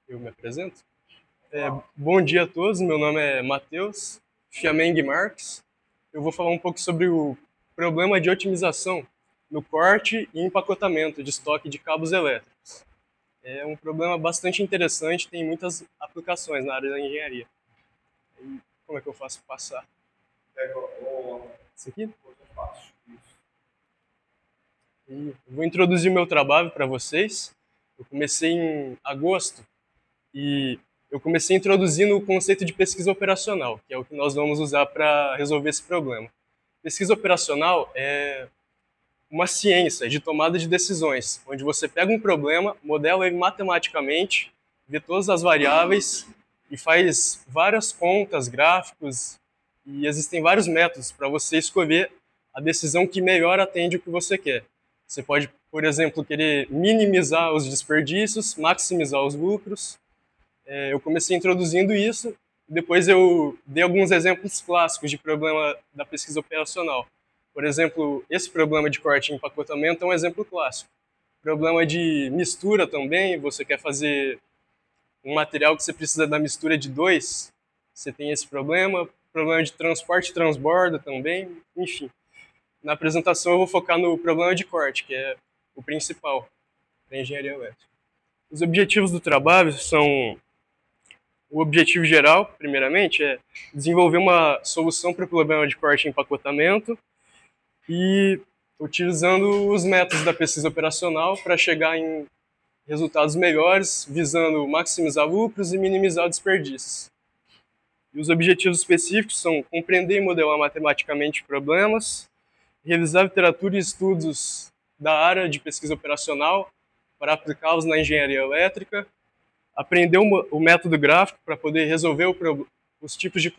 Eu me apresento. Bom dia a todos, meu nome é Matheus Fiameng Marques. Eu vou falar um pouco sobre o problema de otimização no corte e empacotamento de estoque de cabos elétricos. É um problema bastante interessante, tem muitas aplicações na área da engenharia. E como é que eu faço passar? Pega o Isso aqui? outro passo. Isso. E vou introduzir o meu trabalho para vocês. Eu comecei em agosto e eu comecei introduzindo o conceito de pesquisa operacional, que é o que nós vamos usar para resolver esse problema. Pesquisa operacional é uma ciência de tomada de decisões, onde você pega um problema, modela ele matematicamente, vê todas as variáveis e faz várias contas, gráficos, e existem vários métodos para você escolher a decisão que melhor atende o que você quer. Você pode, por exemplo, querer minimizar os desperdícios, maximizar os lucros. Eu comecei introduzindo isso, depois eu dei alguns exemplos clássicos de problema da pesquisa operacional. Por exemplo, esse problema de corte e empacotamento é um exemplo clássico. Problema de mistura também, você quer fazer um material que você precisa da mistura de dois, você tem esse problema. Problema de transporte e transborda também, enfim. Na apresentação eu vou focar no problema de corte, que é o principal da engenharia elétrica. Os objetivos do trabalho são: o objetivo geral, primeiramente, é desenvolver uma solução para o problema de corte e empacotamento e utilizando os métodos da pesquisa operacional para chegar em resultados melhores, visando maximizar lucros e minimizar desperdícios. E os objetivos específicos são compreender e modelar matematicamente problemas, revisar literatura e estudos da área de pesquisa operacional para aplicá-los na engenharia elétrica, aprender o método gráfico para poder resolver os tipos de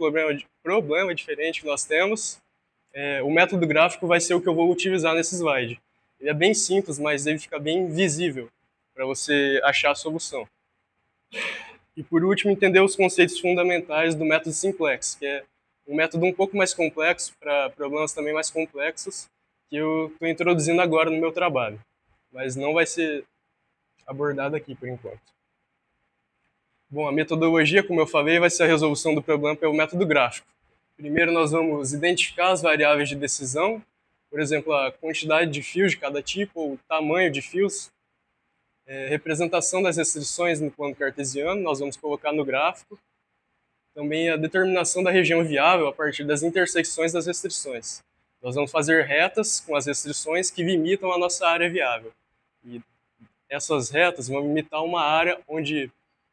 problema diferente que nós temos. O método gráfico vai ser o que eu vou utilizar nesse slide. Ele é bem simples, mas ele fica bem visível para você achar a solução. E por último, entender os conceitos fundamentais do método simplex, que é um método um pouco mais complexo para problemas também mais complexos, que eu estou introduzindo agora no meu trabalho, mas não vai ser abordado aqui por enquanto. Bom, a metodologia, como eu falei, vai ser a resolução do problema pelo método gráfico. Primeiro nós vamos identificar as variáveis de decisão, por exemplo, a quantidade de fios de cada tipo, ou o tamanho de fios, representação das restrições no plano cartesiano, nós vamos colocar no gráfico. Também a determinação da região viável a partir das intersecções das restrições. Nós vamos fazer retas com as restrições que limitam a nossa área viável. E essas retas vão limitar uma área onde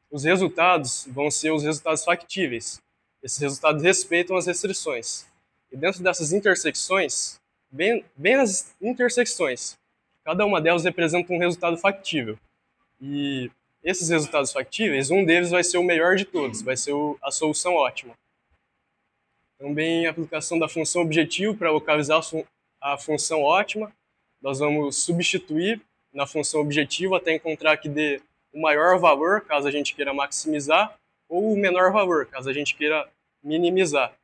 os resultados vão ser os resultados factíveis. Esses resultados respeitam as restrições. E dentro dessas intersecções, bem nas intersecções, cada uma delas representa um resultado factível. E esses resultados factíveis, um deles vai ser o melhor de todos, vai ser a solução ótima. Também a aplicação da função objetivo para localizar a função ótima. Nós vamos substituir na função objetivo até encontrar que dê o maior valor, caso a gente queira maximizar, ou o menor valor, caso a gente queira minimizar.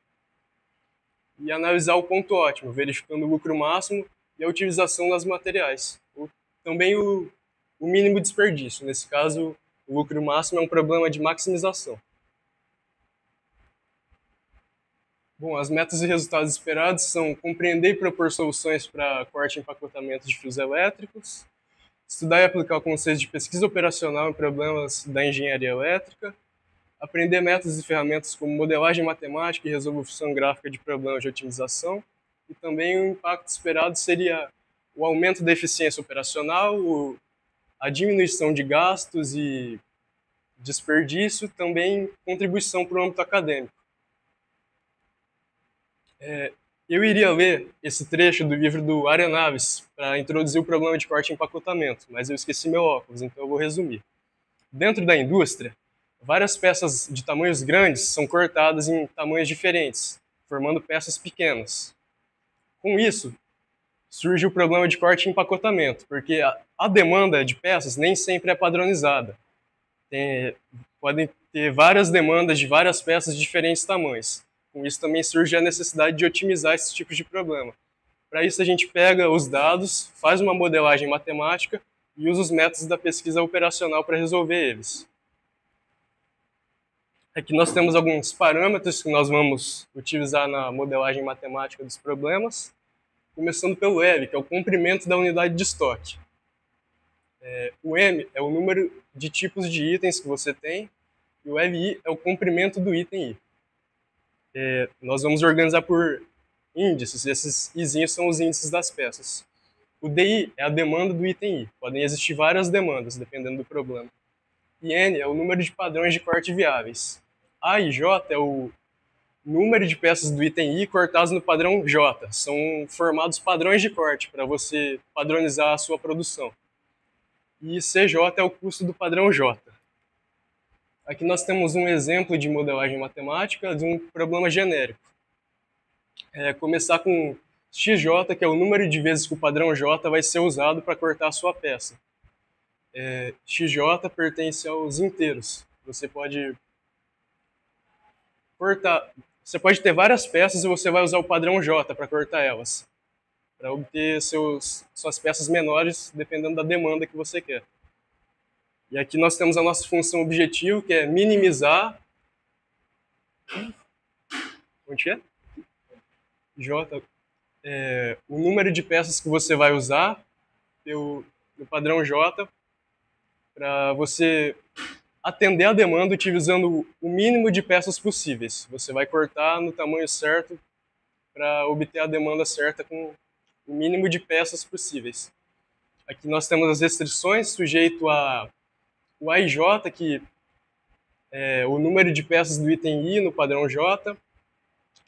E analisar o ponto ótimo, verificando o lucro máximo e a utilização das materiais. Também o mínimo desperdício. Nesse caso, o lucro máximo é um problema de maximização. Bom, as metas e resultados esperados são compreender e propor soluções para corte e empacotamento de fios elétricos, estudar e aplicar o conceito de pesquisa operacional em problemas da engenharia elétrica, aprender métodos e ferramentas como modelagem matemática e resolução gráfica de problemas de otimização, e também o impacto esperado seria o aumento da eficiência operacional, a diminuição de gastos e desperdício, também contribuição para o âmbito acadêmico. Eu iria ler esse trecho do livro do Arenaves para introduzir o problema de corte e empacotamento, mas eu esqueci meu óculos, então eu vou resumir. Dentro da indústria, várias peças de tamanhos grandes são cortadas em tamanhos diferentes, formando peças pequenas. Com isso, surge o problema de corte e empacotamento, porque a demanda de peças nem sempre é padronizada. Podem ter várias demandas de várias peças de diferentes tamanhos. Com isso também surge a necessidade de otimizar esse tipo de problema. Para isso a gente pega os dados, faz uma modelagem matemática e usa os métodos da pesquisa operacional para resolver eles. Aqui nós temos alguns parâmetros que nós vamos utilizar na modelagem matemática dos problemas, começando pelo L, que é o comprimento da unidade de estoque. O M é o número de tipos de itens que você tem, e o LI é o comprimento do item I. Nós vamos organizar por índices, esses izinhos são os índices das peças. O DI é a demanda do item I, podem existir várias demandas, dependendo do problema. E N é o número de padrões de corte viáveis. A e J é o número de peças do item I cortados no padrão J. São formados padrões de corte para você padronizar a sua produção. E CJ é o custo do padrão J. Aqui nós temos um exemplo de modelagem matemática de um problema genérico. Começar com XJ, que é o número de vezes que o padrão J vai ser usado para cortar a sua peça. XJ pertence aos inteiros. Você pode ter várias peças e você vai usar o padrão J para cortar elas, para obter suas peças menores, dependendo da demanda que você quer. E aqui nós temos a nossa função objetivo, que é minimizar... Onde é? J. O número de peças que você vai usar no padrão J para você atender a demanda utilizando o mínimo de peças possíveis. Você vai cortar no tamanho certo para obter a demanda certa com o mínimo de peças possíveis. Aqui nós temos as restrições sujeito o AIJ, que é o número de peças do item I no padrão J,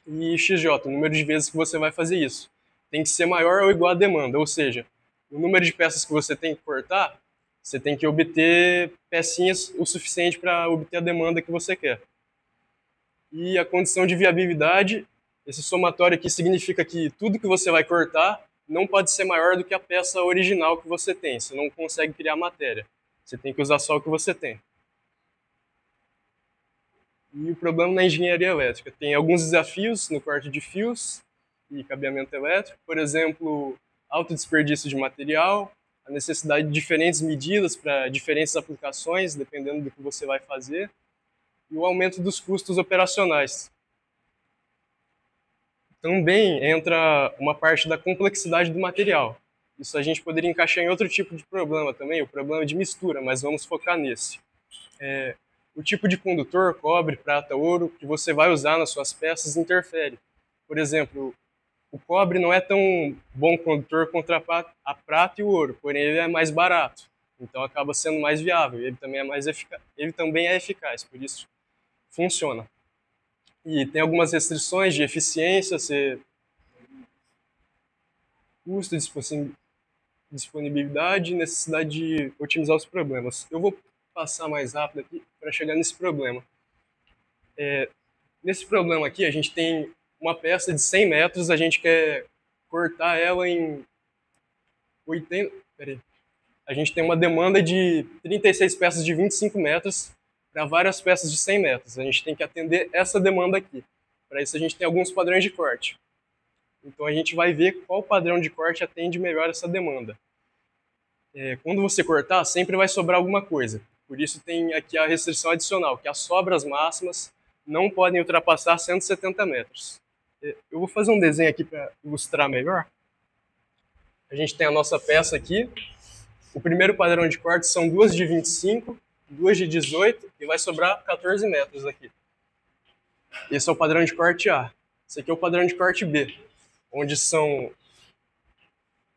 e XJ, o número de vezes que você vai fazer isso. Tem que ser maior ou igual à demanda, ou seja, o número de peças que você tem que cortar, você tem que obter pecinhas o suficiente para obter a demanda que você quer. E a condição de viabilidade, esse somatório aqui significa que tudo que você vai cortar não pode ser maior do que a peça original que você tem. Você não consegue criar matéria. Você tem que usar só o que você tem. E o problema na engenharia elétrica. Tem alguns desafios no corte de fios e cabeamento elétrico. Por exemplo, alto desperdício de material, a necessidade de diferentes medidas para diferentes aplicações, dependendo do que você vai fazer, e o aumento dos custos operacionais. Também entra uma parte da complexidade do material. Isso a gente poderia encaixar em outro tipo de problema também, o problema de mistura, mas vamos focar nesse. O tipo de condutor, cobre, prata, ouro, que você vai usar nas suas peças interfere. Por exemplo, o cobre não é tão bom condutor contra a prata e o ouro, porém ele é mais barato, então acaba sendo mais viável. Ele também é eficaz, por isso funciona. E tem algumas restrições de eficiência, custo, disponibilidade e necessidade de otimizar os problemas. Eu vou passar mais rápido aqui para chegar nesse problema. Nesse problema aqui, a gente tem uma peça de 100 metros, a gente quer cortar ela em 80... A gente tem uma demanda de 36 peças de 25 metros para várias peças de 100 metros. A gente tem que atender essa demanda aqui. Para isso, a gente tem alguns padrões de corte. Então, a gente vai ver qual padrão de corte atende melhor essa demanda. Quando você cortar, sempre vai sobrar alguma coisa. Por isso, tem aqui a restrição adicional, que as sobras máximas não podem ultrapassar 170 metros. Eu vou fazer um desenho aqui para ilustrar melhor. A gente tem a nossa peça aqui. O primeiro padrão de corte são duas de 25, duas de 18 e vai sobrar 14 metros aqui. Esse é o padrão de corte A. Esse aqui é o padrão de corte B, onde são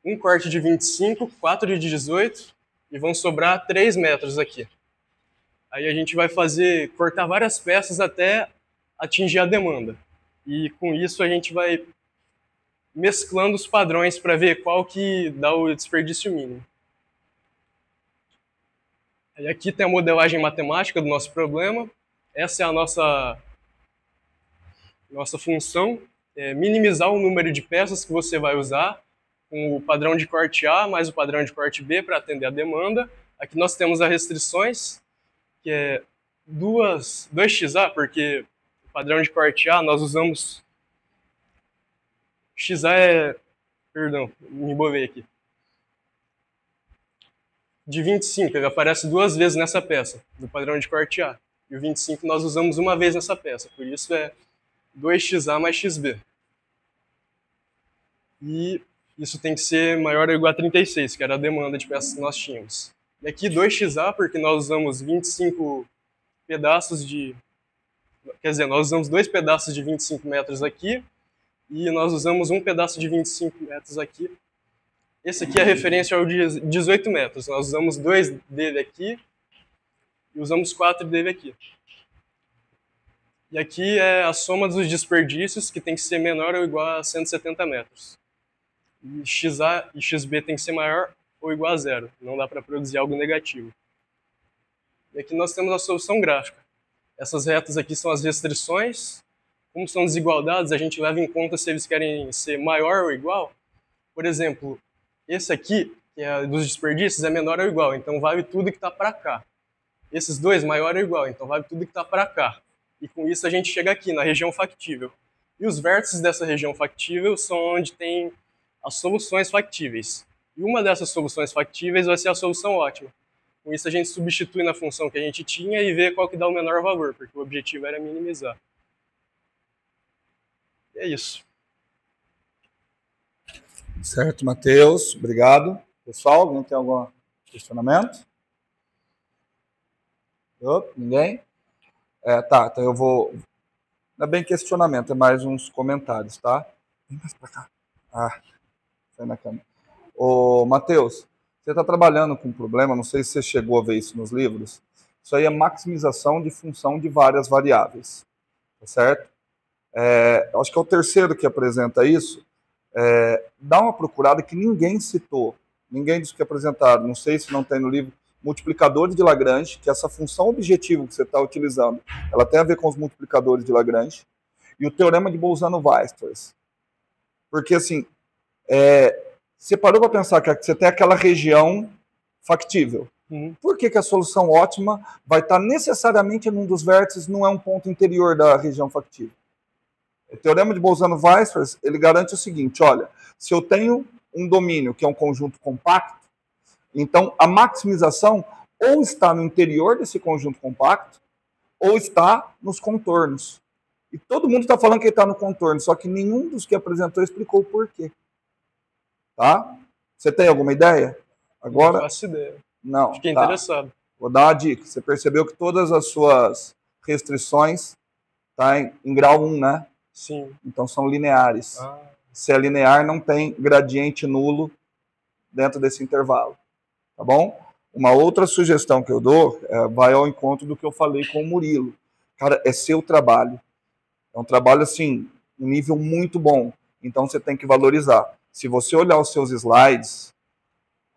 um corte de 25, 4 de 18 e vão sobrar 3 metros aqui. Aí a gente vai cortar várias peças até atingir a demanda. E com isso a gente vai mesclando os padrões para ver qual que dá o desperdício mínimo. E aqui tem a modelagem matemática do nosso problema. Essa é a nossa função, minimizar o número de peças que você vai usar com o padrão de corte A mais o padrão de corte B para atender a demanda. Aqui nós temos as restrições, que é 2XA, porque o padrão de corte A nós usamos... XA perdão, me embolei aqui. de 25, ele aparece 2 vezes nessa peça, do padrão de corte A. E o 25 nós usamos uma vez nessa peça, por isso é 2xa mais xb. E isso tem que ser maior ou igual a 36, que era a demanda de peças que nós tínhamos. E aqui 2xa, porque nós usamos 25 pedaços de... Quer dizer, nós usamos 2 pedaços de 25 metros aqui, e nós usamos um pedaço de 25 metros aqui. Esse aqui é a referência ao de 18 metros. Nós usamos 2 dele aqui e usamos 4 dele aqui. E aqui é a soma dos desperdícios, que tem que ser menor ou igual a 170 metros. E XA e XB tem que ser maior ou igual a 0. Não dá para produzir algo negativo. E aqui nós temos a solução gráfica. Essas retas aqui são as restrições. Como são desigualdades, a gente leva em conta se eles querem ser maior ou igual. Por exemplo, esse aqui, que é dos desperdícios, é menor ou igual, então vale tudo que está para cá. Esses dois, maior ou igual, então vale tudo que está para cá. E com isso a gente chega aqui, na região factível. E os vértices dessa região factível são onde tem as soluções factíveis. E uma dessas soluções factíveis vai ser a solução ótima. Com isso a gente substitui na função que a gente tinha e vê qual que dá o menor valor, porque o objetivo era minimizar. E é isso. Certo, Matheus. Obrigado. Pessoal, alguém tem algum questionamento? Ninguém? Tá, então eu vou... Não é bem questionamento, é mais uns comentários, tá? Vem mais pra cá. Sai na câmera. Ô, Matheus, você está trabalhando com um problema, não sei se você chegou a ver isso nos livros. Isso aí é maximização de função de várias variáveis, tá certo? Acho que é o terceiro que apresenta isso. Dá uma procurada que ninguém citou, ninguém dos que apresentaram, não sei se não tem no livro, multiplicadores de Lagrange, que essa função objetivo que você está utilizando, ela tem a ver com os multiplicadores de Lagrange, e o teorema de Bolzano-Weierstrass. Porque, assim, você parou para pensar que você tem aquela região factível. Por que a solução ótima vai estar necessariamente num dos vértices, não é um ponto interior da região factível? O teorema de Bolzano-Weierstrass, ele garante o seguinte, olha, se eu tenho um domínio que é um conjunto compacto, então a maximização ou está no interior desse conjunto compacto, ou está nos contornos. E todo mundo está falando que ele está no contorno, só que nenhum dos que apresentou explicou o porquê. Tá? Você tem alguma ideia? Agora, não faço ideia. Não. Fiquei tá. interessado. Vou dar uma dica. Você percebeu que todas as suas restrições tá em grau 1, né? Sim. Então são lineares. Se é linear, não tem gradiente nulo dentro desse intervalo. Tá bom? Uma outra sugestão que eu dou vai ao encontro do que eu falei com o Murilo. Cara, é seu trabalho. É um trabalho, assim, um nível muito bom. Então você tem que valorizar. Se você olhar os seus slides,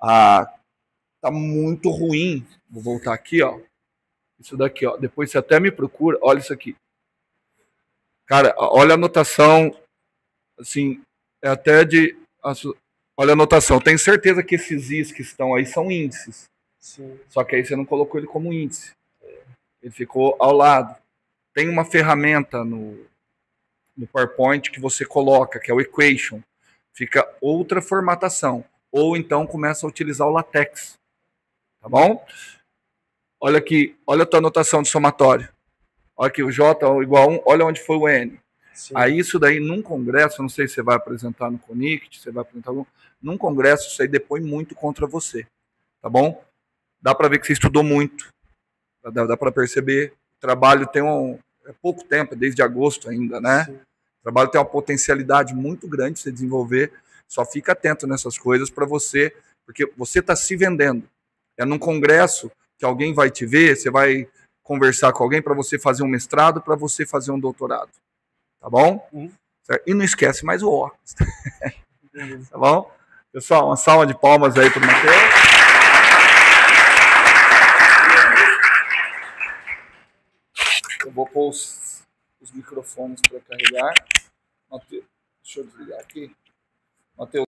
tá muito ruim. Vou voltar aqui, ó. Isso daqui, ó. Depois você até me procura. Olha isso aqui. Cara, olha a anotação. Assim, é até de... Olha a anotação. Tenho certeza que esses is que estão aí são índices. Sim. Só que aí você não colocou ele como índice. Ele ficou ao lado. Tem uma ferramenta no PowerPoint que você coloca, que é o Equation. Fica outra formatação. Ou então começa a utilizar o LaTeX. Tá bom? Olha aqui. Olha a tua anotação de somatório. Olha aqui, o J igual a 1. Olha onde foi o N. Sim. Aí isso daí, num congresso, não sei se você vai apresentar no CONICT, você vai apresentar algum... Num congresso, isso aí depõe muito contra você. Tá bom? Dá para ver que você estudou muito. Dá para perceber. O trabalho tem é pouco tempo, desde agosto ainda, né? Sim. O trabalho tem uma potencialidade muito grande de se desenvolver. Só fica atento nessas coisas para você, porque você está se vendendo. É num congresso que alguém vai te ver, você vai conversar com alguém para você fazer um mestrado, para você fazer um doutorado. Tá bom? E não esquece mais o óculos. Tá bom? Pessoal, uma salva de palmas aí para o Matheus. Eu vou pôr os microfones para carregar. Mateus, deixa eu desligar aqui. Matheus.